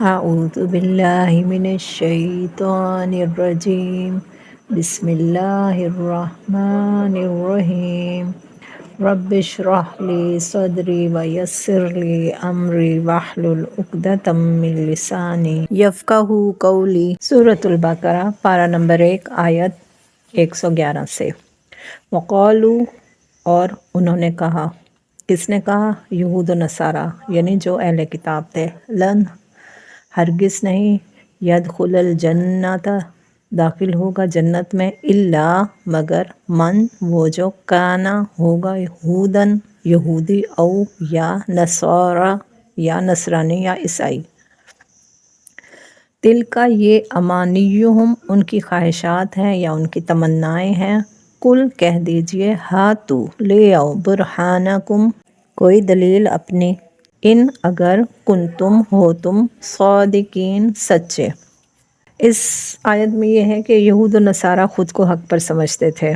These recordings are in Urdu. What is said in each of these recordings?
اعوذ باللہ من الشیطان الرجیم بسم اللہ الرحمن الرحیم رب اشرح لی صدری ویسر لی امری واحلل عقدۃ من لسانی یفقہوا قولی۔ سورۃ البقرہ پارہ نمبر 1 آیت 111 سے۔ وقالو، اور انہوں نے کہا، کس نے کہا؟ یہود و نصارہ، یعنی جو اہل کتاب تھے، لن، ہرگز نہیں، یدخل الجنت، داخل ہوگا جنت میں، الا، مگر، من، وہ جو، کانا، ہوگا، یہودن، یہودی، او، یا نصارہ، یا نصرانی یا عیسائی۔ تلکا، یہ، امانیہم، ان کی خواہشات ہیں یا ان کی تمنائیں ہیں۔ کل، کہہ دیجئے، ہاتو، لے آؤ، برہانکم، کوئی دلیل اپنی، ان، اگر، کنتم، ہو تم، صادقین، سچے۔ اس آیت میں یہ ہے کہ یہود و نصارہ خود کو حق پر سمجھتے تھے،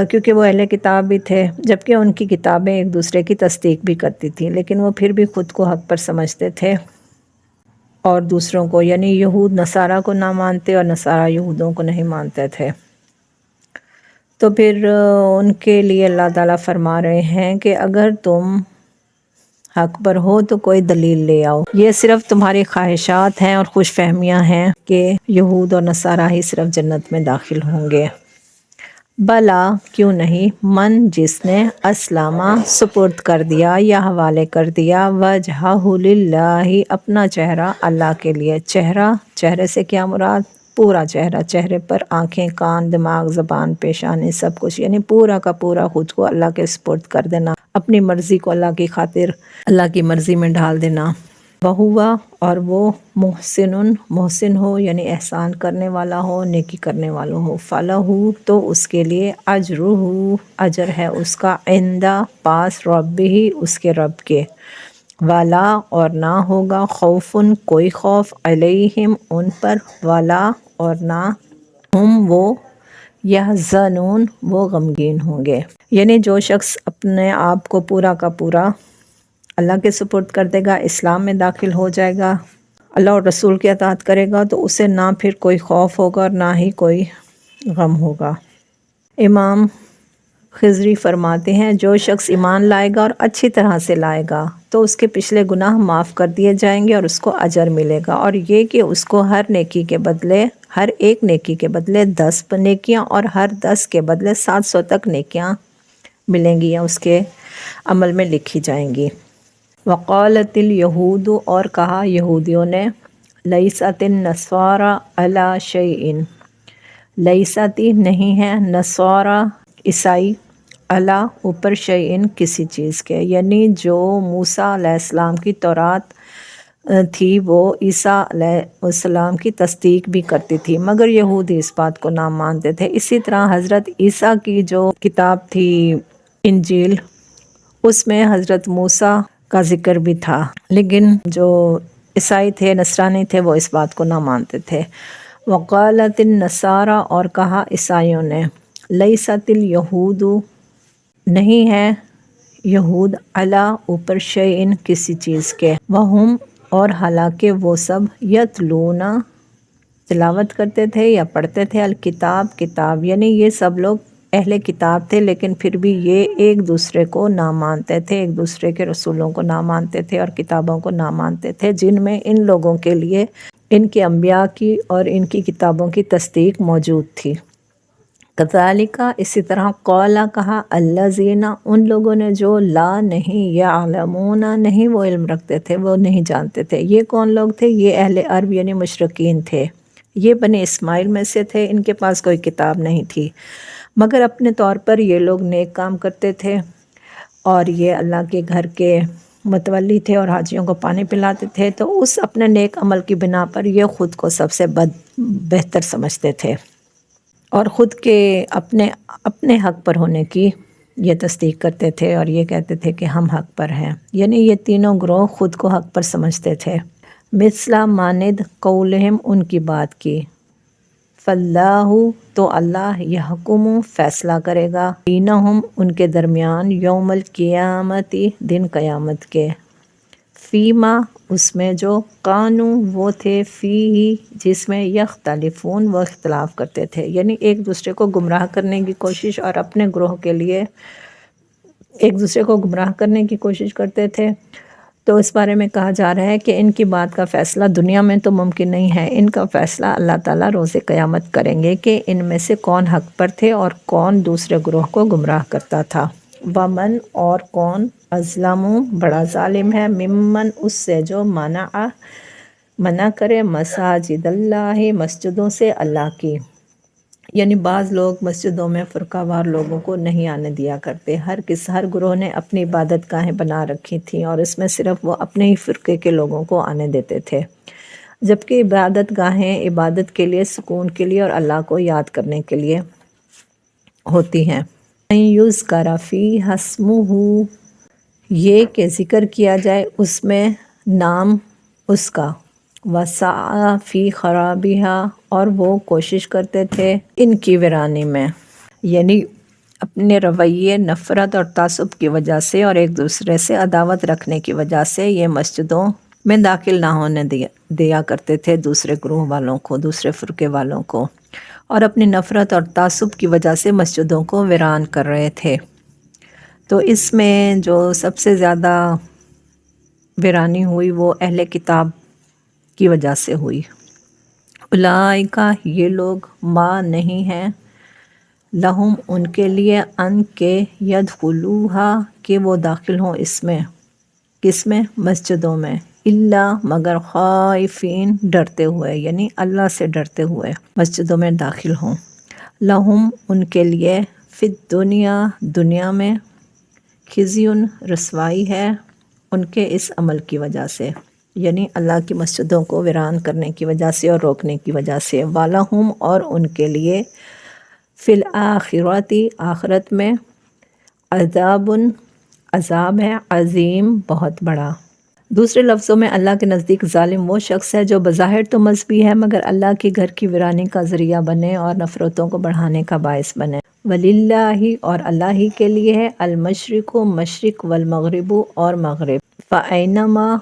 کیونکہ وہ اہل کتاب بھی تھے، جبکہ ان کی کتابیں ایک دوسرے کی تصدیق بھی کرتی تھیں، لیکن وہ پھر بھی خود کو حق پر سمجھتے تھے اور دوسروں کو، یعنی یہود نصارہ کو نہ مانتے اور نصارہ یہودوں کو نہیں مانتے تھے۔ تو پھر ان کے لیے اللہ تعالیٰ فرما رہے ہیں کہ اگر تم حق پر ہو تو کوئی دلیل لے آؤ۔ یہ صرف تمہاری خواہشات ہیں اور خوش فہمیاں ہیں کہ یہود اور نصارہ ہی صرف جنت میں داخل ہوں گے۔ بلا، کیوں نہیں، من، جس نے، اسلامہ، سپرد کر دیا یا حوالے کر دیا، وجہہ للہ، اپنا چہرہ اللہ کے لیے۔ چہرہ، چہرے سے کیا مراد؟ پورا چہرہ، چہرے پر آنکھیں، کان، دماغ، زبان، پیشانی، سب کچھ، یعنی پورا کا پورا خود کو اللہ کے سپرد کر دینا، اپنی مرضی کو اللہ کی خاطر اللہ کی مرضی میں ڈال دینا۔ وہوا، اور وہ، محسن، محسن ہو، یعنی احسان کرنے والا ہو، نیکی کرنے والا ہو، فلہ، تو اس کے لیے، اجرہ، اجر ہے اس کا، عندہ، پاس، ربہ، اس کے رب کے، ولا، اور نہ ہوگا، خوف، کوئی خوف، علیہم، ان پر، ولا، اور نہ، ہم، وہ، یحزنون، وہ غمگین ہوں گے۔ یعنی جو شخص اپنے آپ کو پورا کا پورا اللہ کے سپرد کر دے گا، اسلام میں داخل ہو جائے گا، اللہ اور رسول کی اطاعت کرے گا، تو اسے نہ پھر کوئی خوف ہوگا اور نہ ہی کوئی غم ہوگا۔ امام خضری فرماتے ہیں، جو شخص ایمان لائے گا اور اچھی طرح سے لائے گا تو اس کے پچھلے گناہ معاف کر دیے جائیں گے اور اس کو اجر ملے گا، اور یہ کہ اس کو ہر نیکی کے بدلے، ہر ایک نیکی کے بدلے 10 نیکیاں اور ہر 10 کے بدلے 700 تک نیکیاں ملیں گی یا اس کے عمل میں لکھی جائیں گی۔ وقالت الیہود، اور کہا یہودیوں نے، لیست النصارى علی شیء، لیست، نہیں ہے، نصارہ، عیسائی، علی، اوپر، شیء، کسی چیز کے، یعنی جو موسیٰ علیہ السلام کی تورات تھی وہ عیسیٰ علیہ السلام کی تصدیق بھی کرتی تھی، مگر یہودی اس بات کو نہ مانتے تھے۔ اسی طرح حضرت عیسیٰ کی جو کتاب تھی انجیل، اس میں حضرت موسیٰ کا ذکر بھی تھا، لیکن جو عیسائی تھے، نصرانی تھے، وہ اس بات کو نہ مانتے تھے۔ وقالت النصارى، اور کہا عیسائیوں نے، لیست الیہود، نہیں ہے یہود، علی، اوپر، شیء، کسی چیز کے، وہم، اور حالانکہ وہ سب، یتلون، تلاوت کرتے تھے یا پڑھتے تھے، الکتاب، کتاب، یعنی یہ سب لوگ اہل کتاب تھے، لیکن پھر بھی یہ ایک دوسرے کو نہ مانتے تھے، ایک دوسرے کے رسولوں کو نہ مانتے تھے اور کتابوں کو نہ مانتے تھے جن میں ان لوگوں کے لیے ان کے انبیاء کی اور ان کی کتابوں کی تصدیق موجود تھی۔ کذالک، اسی طرح، قال، کہا، الذین، ان لوگوں نے جو، لا، نہیں، یعلمون، نہیں وہ علم رکھتے تھے، وہ نہیں جانتے تھے۔ یہ کون لوگ تھے؟ یہ اہل عرب یعنی مشرکین تھے، یہ بنی اسماعیل میں سے تھے، ان کے پاس کوئی کتاب نہیں تھی، مگر اپنے طور پر یہ لوگ نیک کام کرتے تھے اور یہ اللہ کے گھر کے متولی تھے اور حاجیوں کو پانی پلاتے تھے، تو اس اپنے نیک عمل کی بنا پر یہ خود کو سب سے بہتر سمجھتے تھے اور خود کے اپنے حق پر ہونے کی یہ تصدیق کرتے تھے اور یہ کہتے تھے کہ ہم حق پر ہیں، یعنی یہ تینوں گروہ خود کو حق پر سمجھتے تھے۔ مثل، مانند، قولہم، ان کی بات کی، فاللہ، تو اللہ، یحکم، فیصلہ کرے گا، بینہم، ان کے درمیان، یوم القیامت، دن قیامت کے، فیما، اس میں جو قانو وہ تھے فی جس میں یختلفون وہ اختلاف کرتے تھے، یعنی ایک دوسرے کو گمراہ کرنے کی کوشش اور اپنے گروہ کے لیے ایک دوسرے کو گمراہ کرنے کی کوشش کرتے تھے۔ تو اس بارے میں کہا جا رہا ہے کہ ان کی بات کا فیصلہ دنیا میں تو ممکن نہیں ہے، ان کا فیصلہ اللہ تعالیٰ روز قیامت کریں گے کہ ان میں سے کون حق پر تھے اور کون دوسرے گروہ کو گمراہ کرتا تھا۔ ومن اور کون اظلم بڑا ظالم ہے، ممن اس سے جو منع کرے مساجد اللہ مسجدوں سے اللہ کی، یعنی بعض لوگ مسجدوں میں فرقہ وار لوگوں کو نہیں آنے دیا کرتے، ہر گروہ نے اپنی عبادت گاہیں بنا رکھی تھیں اور اس میں صرف وہ اپنے ہی فرقے کے لوگوں کو آنے دیتے تھے، جبکہ عبادت گاہیں عبادت کے لیے، سکون کے لیے اور اللہ کو یاد کرنے کے لیے ہوتی ہیں۔ یذکر فیہا اسمہ یہ کہ ذکر کیا جائے اس میں نام اس کا، وسعی فی خرابہا اور وہ کوشش کرتے تھے ان کی ویرانی میں، یعنی اپنے رویے نفرت اور تعصب کی وجہ سے اور ایک دوسرے سے عداوت رکھنے کی وجہ سے یہ مسجدوں میں داخل نہ ہونے دیا کرتے تھے دوسرے گروہ والوں کو، دوسرے فرقے والوں کو، اور اپنی نفرت اور تعصب کی وجہ سے مسجدوں کو ویران کر رہے تھے۔ تو اس میں جو سب سے زیادہ ویرانی ہوئی وہ اہل کتاب کی وجہ سے ہوئی۔ اولئک یہ لوگ ما نہیں ہیں، لہم ان کے لیے ان کے یدخلوہا کہ وہ داخل ہوں اس میں، کس میں؟ مسجدوں میں، الا مگر خائفین ڈرتے ہوئے، یعنی اللہ سے ڈرتے ہوئے مسجدوں میں داخل ہوں۔ لہم ان کے لیے فی الدنیا دنیا میں خزی رسوائی ہے ان کے اس عمل کی وجہ سے، یعنی اللہ کی مسجدوں کو ویران کرنے کی وجہ سے اور روکنے کی وجہ سے، وَلَهُمْ اور ان کے لیے فی الآخرۃ آخرت میں عذاب ہے عظیم بہت بڑا۔ دوسرے لفظوں میں اللہ کے نزدیک ظالم وہ شخص ہے جو بظاہر تو مذہبی ہے مگر اللہ کے گھر کی ویرانی کا ذریعہ بنے اور نفرتوں کو بڑھانے کا باعث بنے۔ وَلِلَّهِ اور اللہ ہی کے لیے ہے المشرق مشرق والمغرب اور مغرب، فَأَيْنَمَا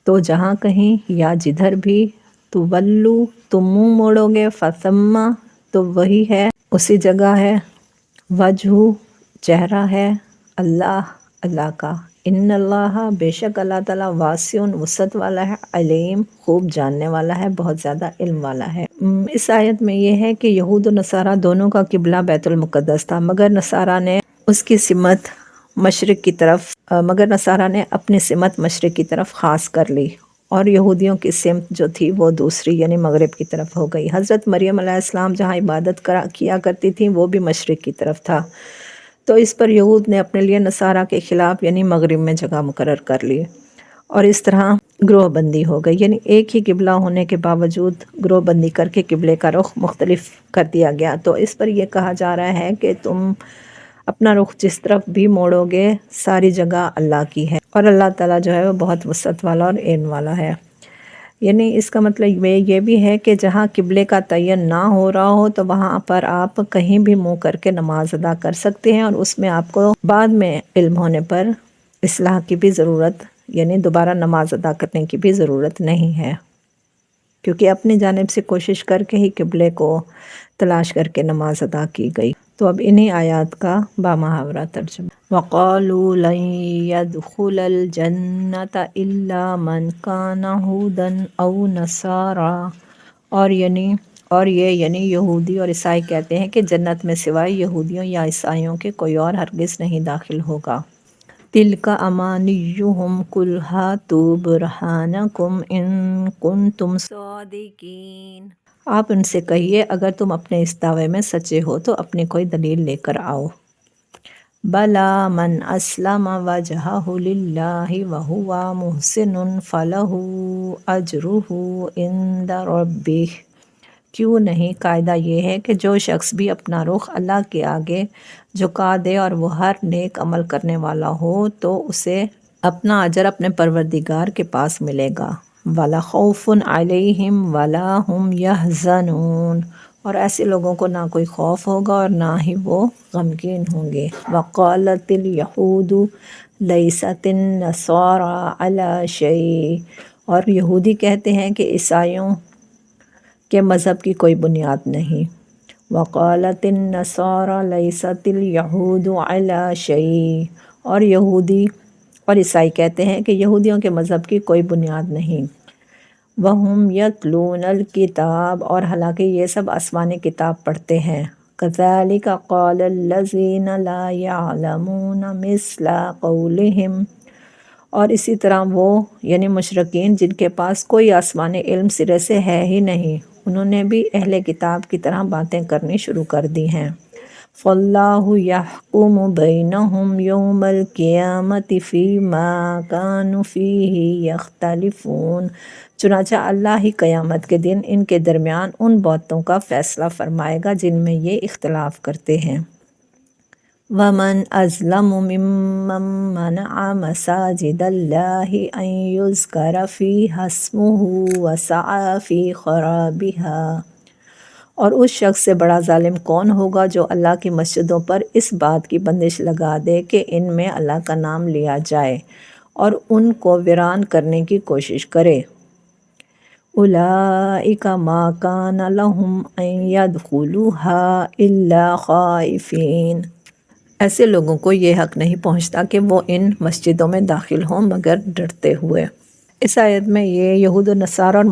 تو جہاں کہیں یا جدھر بھی، تولو تم منہ موڑو گے، فَثَمَّ تو وہی ہے اسی جگہ ہے، وجہ چہرہ ہے اللہ کا، ان اللہ بے شک اللہ تعالیٰ واسع وسعت والا ہے، علیم خوب جاننے والا ہے، بہت زیادہ علم والا ہے۔ اس آیت میں یہ ہے کہ یہود و نصارہ دونوں کا قبلہ بیت المقدس تھا، مگر نصارہ نے اس کی سمت مشرق کی طرف اپنی سمت مشرق کی طرف خاص کر لی، اور یہودیوں کی سمت جو تھی وہ دوسری یعنی مغرب کی طرف ہو گئی۔ حضرت مریم علیہ السلام جہاں عبادت کیا کرتی تھیں وہ بھی مشرق کی طرف تھا، تو اس پر یہود نے اپنے لیے نصارہ کے خلاف یعنی مغرب میں جگہ مقرر کر لی، اور اس طرح گروہ بندی ہو گئی، یعنی ایک ہی قبلہ ہونے کے باوجود گروہ بندی کر کے قبلے کا رخ مختلف کر دیا گیا۔ تو اس پر یہ کہا جا رہا ہے کہ تم اپنا رخ جس طرف بھی موڑو گے ساری جگہ اللہ کی ہے، اور اللہ تعالیٰ جو ہے وہ بہت وسعت والا اور علم والا ہے۔ یعنی اس کا مطلب یہ بھی ہے کہ جہاں قبلے کا تعین نہ ہو رہا ہو تو وہاں پر آپ کہیں بھی منہ کر کے نماز ادا کر سکتے ہیں، اور اس میں آپ کو بعد میں علم ہونے پر اصلاح کی بھی ضرورت، یعنی دوبارہ نماز ادا کرنے کی بھی ضرورت نہیں ہے، کیونکہ اپنی جانب سے کوشش کر کے ہی قبلے کو تلاش کر کے نماز ادا کی گئی۔ تو اب انہی آیات کا بامحاورہ ترجمہ۔ وَقَالُوا لَن يَدْخُلَ الْجَنَّةَ إِلَّا مَنْ كَانَ هُودًا أَوْ نَصَارَىٰ اور یہ یعنی یہودی اور عیسائی کہتے ہیں کہ جنت میں سوائے یہودیوں یا عیسائیوں کے کوئی اور ہرگز نہیں داخل ہوگا۔ تِلْكَ أَمَانِيُّهُمْ قُلْ هَاتُوا بُرْهَانَكُمْ إِن كُنتُمْ صَادِقِينَ آپ ان سے کہیے اگر تم اپنے اس دعوے میں سچے ہو تو اپنی کوئی دلیل لے کر آؤ۔ بَلَىٰ مَنْ أَسْلَمَ وَجْهَهُ لِلَّهِ وَهُوَ مُحْسِنٌ فَلَهُ أَجْرُهُ عِندَ رَبِّهِ کیوں نہیں، قاعدہ یہ ہے کہ جو شخص بھی اپنا رخ اللہ کے آگے جھکا دے اور وہ ہر نیک عمل کرنے والا ہو تو اسے اپنا اجر اپنے پروردگار کے پاس ملے گا۔ وَلَا خَوْفٌ عَلَيْهِمْ وَلَا هُمْ يَحْزَنُونَ اور ایسے لوگوں کو نہ کوئی خوف ہوگا اور نہ ہی وہ غمگین ہوں گے۔ وَقَالَتِ الْيَهُودُ لَيْسَتِ النَّصَارَىٰ عَلَىٰ شَيْءٍ اور یہودی کہتے ہیں کہ عیسائیوں کے مذہب کی کوئی بنیاد نہیں۔ وقالت النصارى ليست اليهود على شيء، اور یہودی اور عیسائی کہتے ہیں کہ یہودیوں کے مذہب کی کوئی بنیاد نہیں۔ وَهُمْ يَتْلُونَ الْكِتَابَ، اور حالانکہ یہ سب آسمانی کتاب پڑھتے ہیں۔ كَذَلِكَ قَالَ الَّذِينَ لَا يَعْلَمُونَ مِثْلَ قَوْلِهِمْ، اور اسی طرح وہ یعنی مشرکین جن کے پاس کوئی آسمانی علم سرے سے ہے ہی نہیں، انہوں نے بھی اہل کتاب کی طرح باتیں کرنی شروع کر دی ہیں۔ فَاللَّهُ يَحْكُمُ بَيْنَهُمْ يَوْمَ الْقِيَامَةِ فِيمَا كَانُوا فِيهِ يَخْتَلِفُونَ، چنانچہ اللہ ہی قیامت کے دن ان کے درمیان ان باتوں کا فیصلہ فرمائے گا جن میں یہ اختلاف کرتے ہیں۔ وَمَنْ أَظْلَمُ مِمَّنْ مَنَعَ مَسَاجِدَ اللَّهِ أَنْ يُذْكَرَ فِيهَا اسْمُهُ وَسَعَى فِي خَرَابِهَا، اور اس شخص سے بڑا ظالم کون ہوگا جو اللہ کی مسجدوں پر اس بات کی بندش لگا دے کہ ان میں اللہ کا نام لیا جائے اور ان کو ویران کرنے کی کوشش کرے۔ أُولَئِكَ مَا كَانَ لَهُمْ أَن يَدْخُلُوهَا إِلَّا خَائِفِينَ، ایسے لوگوں کو یہ حق نہیں پہنچتا کہ وہ ان مسجدوں میں داخل ہوں مگر ڈرتے ہوئے۔ اس آیت میں یہ یہود و نصارہ اور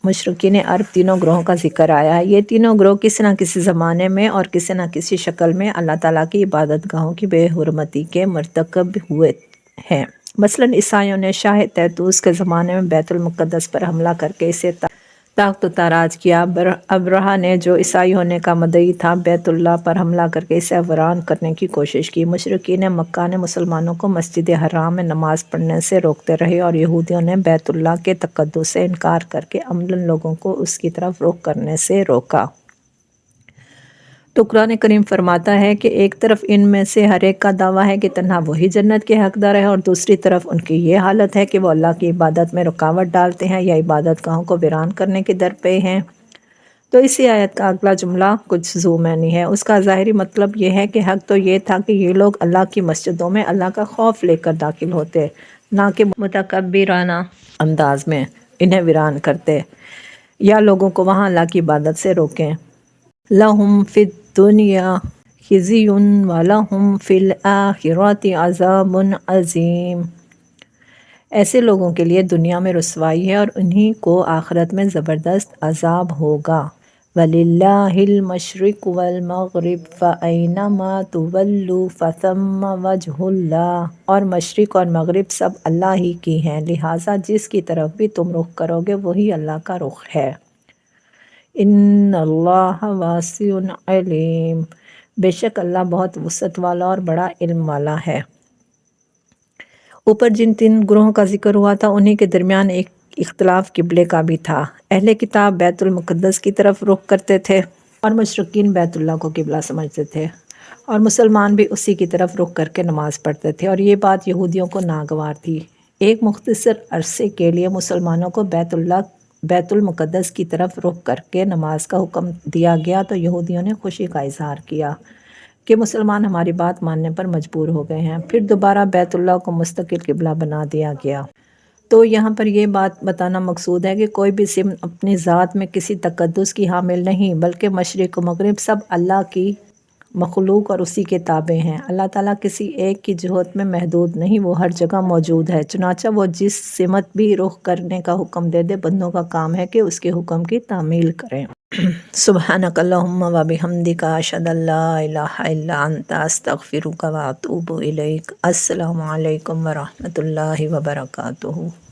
مشرکین عرب تینوں گروہوں کا ذکر آیا ہے۔ یہ تینوں گروہ کسی نہ کسی زمانے میں اور کسی نہ کسی شکل میں اللہ تعالیٰ کی عبادت گاہوں کی بے حرمتی کے مرتکب ہوئے ہیں۔ مثلاً عیسائیوں نے شاہ تیتوس کے زمانے میں بیت المقدس پر حملہ کر کے اسے تاخت و تاراج کیا۔ ابرہہ نے جو عیسائی ہونے کا مدعی تھا بیت اللہ پر حملہ کر کے اسے ویران کرنے کی کوشش کی۔ مشرکین مکہ نے مسلمانوں کو مسجد حرام میں نماز پڑھنے سے روکتے رہے اور یہودیوں نے بیت اللہ کے تقدس سے انکار کر کے عملاً لوگوں کو اس کی طرف رخ کرنے سے روکا۔ تو قرآن کریم فرماتا ہے کہ ایک طرف ان میں سے ہر ایک کا دعویٰ ہے کہ تنہا وہی جنت کے حقدار ہے، اور دوسری طرف ان کی یہ حالت ہے کہ وہ اللہ کی عبادت میں رکاوٹ ڈالتے ہیں یا عبادت گاہوں کو ویران کرنے کے در پہ ہیں۔ تو اسی آیت کا اگلا جملہ کچھ ذو معنی ہے۔ اس کا ظاہری مطلب یہ ہے کہ حق تو یہ تھا کہ یہ لوگ اللہ کی مسجدوں میں اللہ کا خوف لے کر داخل ہوتے، نہ کہ متکبرانہ انداز میں انہیں ویران کرتے یا لوگوں کو وہاں اللہ کی عبادت سے روکیں۔ لَهُمْ فِي الدُّنْيَا خِزْيٌ وَلَهُمْ فِي الْآخِرَةِ عَذَابٌ عَظِيمٌ، ایسے لوگوں کے لیے دنیا میں رسوائی ہے اور انہی کو آخرت میں زبردست عذاب ہوگا۔ وَلِلَّهِ الْمَشْرِقُ وَالْمَغْرِبُ فَأَيْنَمَا تُوَلُّوا فَثَمَّ وَجْهُ اللَّهِ، اور مشرق اور مغرب سب اللہ ہی کی ہیں، لہٰذا جس کی طرف بھی تم رخ کرو گے وہی اللہ کا رخ ہے۔ ان اللہ واسع علیم، بے شک اللہ بہت وسعت والا اور بڑا علم والا ہے۔ اوپر جن تین گروہوں کا ذکر ہوا تھا انہی کے درمیان ایک اختلاف قبلے کا بھی تھا۔ اہل کتاب بیت المقدس کی طرف رخ کرتے تھے اور مشرکین بیت اللہ کو قبلہ سمجھتے تھے، اور مسلمان بھی اسی کی طرف رخ کر کے نماز پڑھتے تھے، اور یہ بات یہودیوں کو ناگوار تھی۔ ایک مختصر عرصے کے لیے مسلمانوں کو بیت المقدس کی طرف رخ کر کے نماز کا حکم دیا گیا تو یہودیوں نے خوشی کا اظہار کیا کہ مسلمان ہماری بات ماننے پر مجبور ہو گئے ہیں۔ پھر دوبارہ بیت اللہ کو مستقل قبلہ بنا دیا گیا۔ تو یہاں پر یہ بات بتانا مقصود ہے کہ کوئی بھی سمت اپنی ذات میں کسی تقدس کی حامل نہیں، بلکہ مشرق و مغرب سب اللہ کی مخلوق اور اسی کے تابع ہیں۔ اللہ تعالیٰ کسی ایک کی جہت میں محدود نہیں، وہ ہر جگہ موجود ہے، چنانچہ وہ جس سمت بھی رخ کرنے کا حکم دے دے، بندوں کا کام ہے کہ اس کے حکم کی تعمیل کریں۔ سبحانک اللہم و بحمدک، اشہد ان لا الہ الا انت، استغفرک و اتوب الیک۔ السلام علیکم ورحمۃ اللہ وبرکاتہ۔